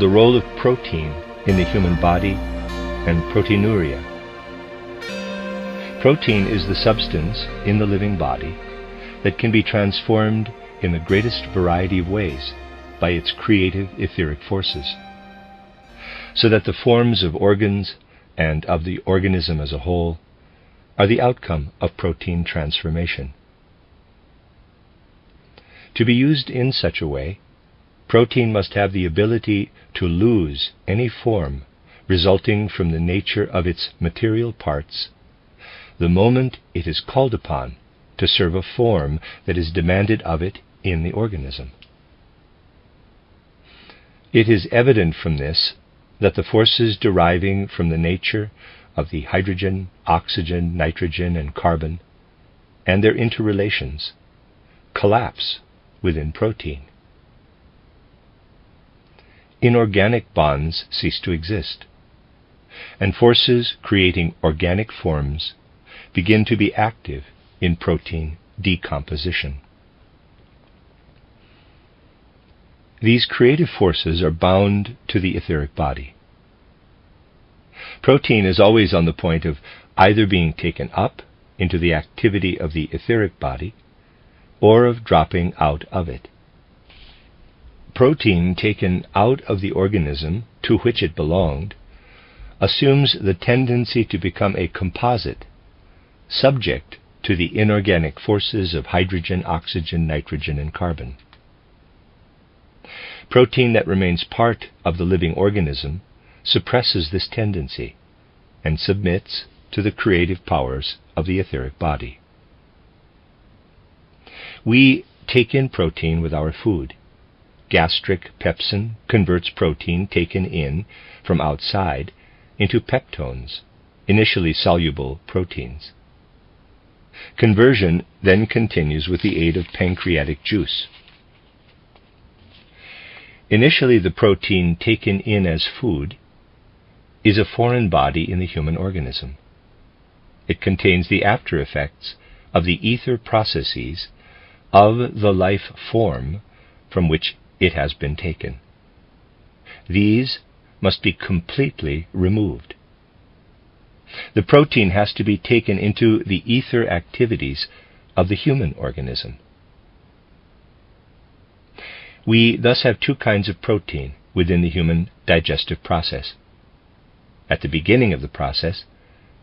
the role of protein in the human body and proteinuria. Protein is the substance in the living body that can be transformed in the greatest variety of ways by its creative etheric forces, so that the forms of organs and of the organism as a whole are the outcome of protein transformation. To be used in such a way, protein must have the ability to lose any form resulting from the nature of its material parts the moment it is called upon to serve a form that is demanded of it in the organism. It is evident from this that the forces deriving from the nature of the hydrogen, oxygen, nitrogen, and carbon, and their interrelations, collapse within protein. Inorganic bonds cease to exist, and forces creating organic forms begin to be active in protein decomposition. These creative forces are bound to the etheric body. Protein is always on the point of either being taken up into the activity of the etheric body or of dropping out of it. Protein taken out of the organism to which it belonged assumes the tendency to become a composite, subject to the inorganic forces of hydrogen, oxygen, nitrogen, and carbon. Protein that remains part of the living organism suppresses this tendency and submits to the creative powers of the etheric body. We take in protein with our food. Gastric pepsin converts protein taken in from outside into peptones, initially soluble proteins. Conversion then continues with the aid of pancreatic juice. Initially, the protein taken in as food is a foreign body in the human organism. It contains the after effects of the ether processes of the life form from which it has been taken. These must be completely removed. The protein has to be taken into the ether activities of the human organism. We thus have two kinds of protein within the human digestive process. At the beginning of the process,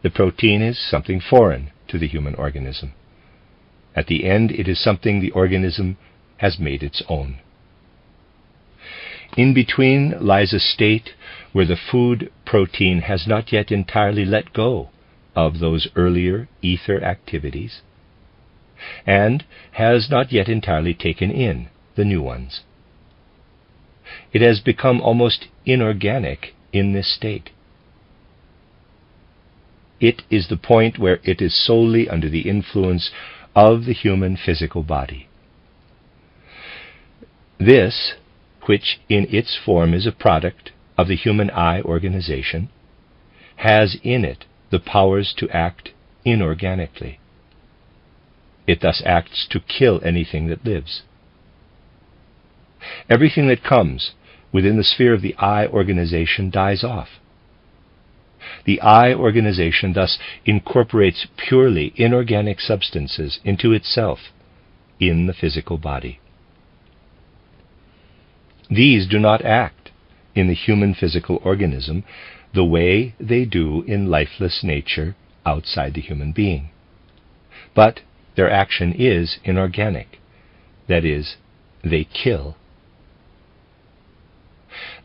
the protein is something foreign to the human organism. At the end, it is something the organism has made its own. In between lies a state where the food protein has not yet entirely let go of those earlier ether activities and has not yet entirely taken in the new ones. It has become almost inorganic in this state. It is the point where it is solely under the influence of the human physical body. This, which in its form is a product of the human eye organization, has in it the powers to act inorganically. It thus acts to kill anything that lives. Everything that comes within the sphere of the eye organization dies off. The eye organization thus incorporates purely inorganic substances into itself in the physical body. These do not act in the human physical organism the way they do in lifeless nature outside the human being. But their action is inorganic. That is, they kill.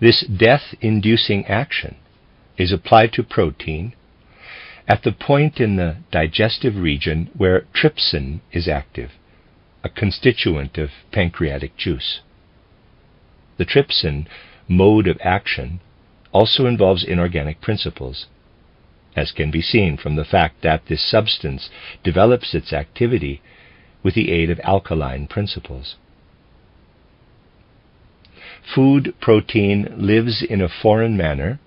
This death-inducing action is applied to protein at the point in the digestive region where trypsin is active, a constituent of pancreatic juice. The trypsin mode of action also involves inorganic principles, as can be seen from the fact that this substance develops its activity with the aid of alkaline principles. Food protein lives in a foreign manner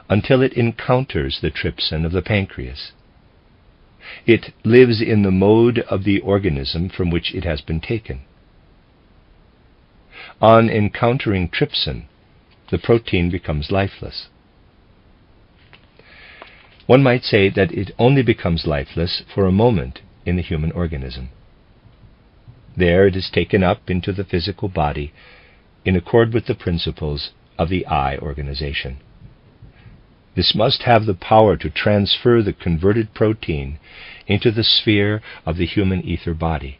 until it encounters the trypsin of the pancreas. It lives in the mode of the organism from which it has been taken. On encountering trypsin, the protein becomes lifeless. One might say that it only becomes lifeless for a moment in the human organism. There it is taken up into the physical body in accord with the principles of the I organization. This must have the power to transfer the converted protein into the sphere of the human ether body.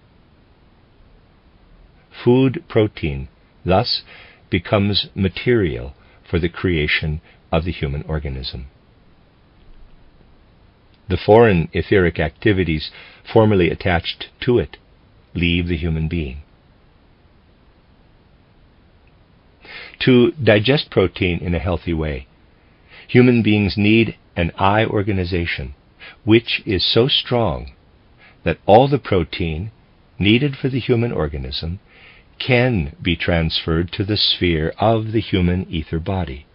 Food protein thus becomes material for the creation of the human organism. The foreign etheric activities formerly attached to it leave the human being. To digest protein in a healthy way, human beings need an I organization which is so strong that all the protein needed for the human organism can be transferred to the sphere of the human ether body.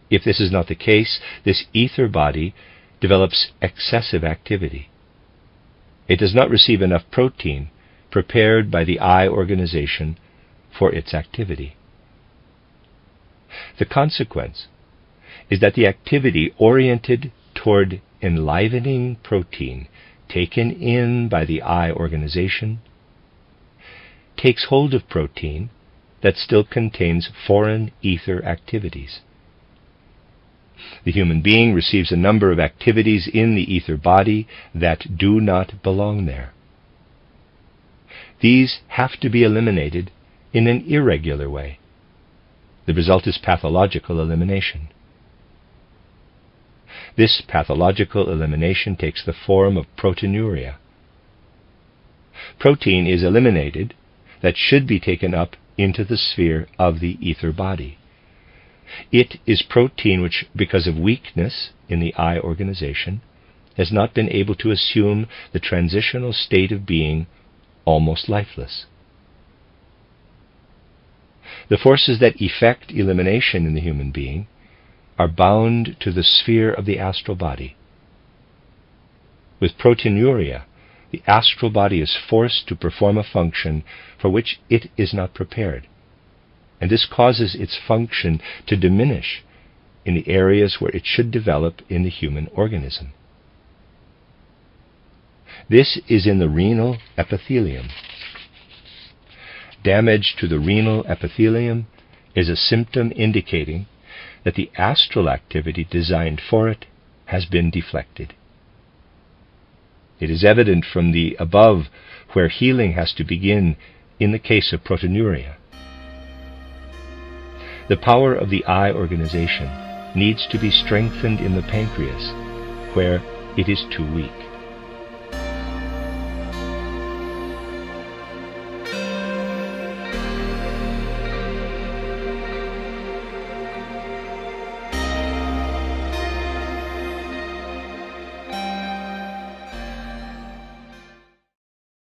If this is not the case, this ether body develops excessive activity. It does not receive enough protein prepared by the I organization for its activity. The consequence is that the activity oriented toward enlivening protein taken in by the I organization takes hold of protein that still contains foreign ether activities. The human being receives a number of activities in the ether body that do not belong there. These have to be eliminated in an irregular way. The result is pathological elimination. This pathological elimination takes the form of proteinuria. Protein is eliminated that should be taken up into the sphere of the ether body. It is protein which, because of weakness in the I organization, has not been able to assume the transitional state of being almost lifeless. The forces that effect elimination in the human being are bound to the sphere of the astral body. With proteinuria, the astral body is forced to perform a function for which it is not prepared, and this causes its function to diminish in the areas where it should develop in the human organism. This is in the renal epithelium. Damage to the renal epithelium is a symptom indicating that the astral activity designed for it has been deflected. It is evident from the above where healing has to begin in the case of proteinuria. The power of the I organization needs to be strengthened in the pancreas, where it is too weak.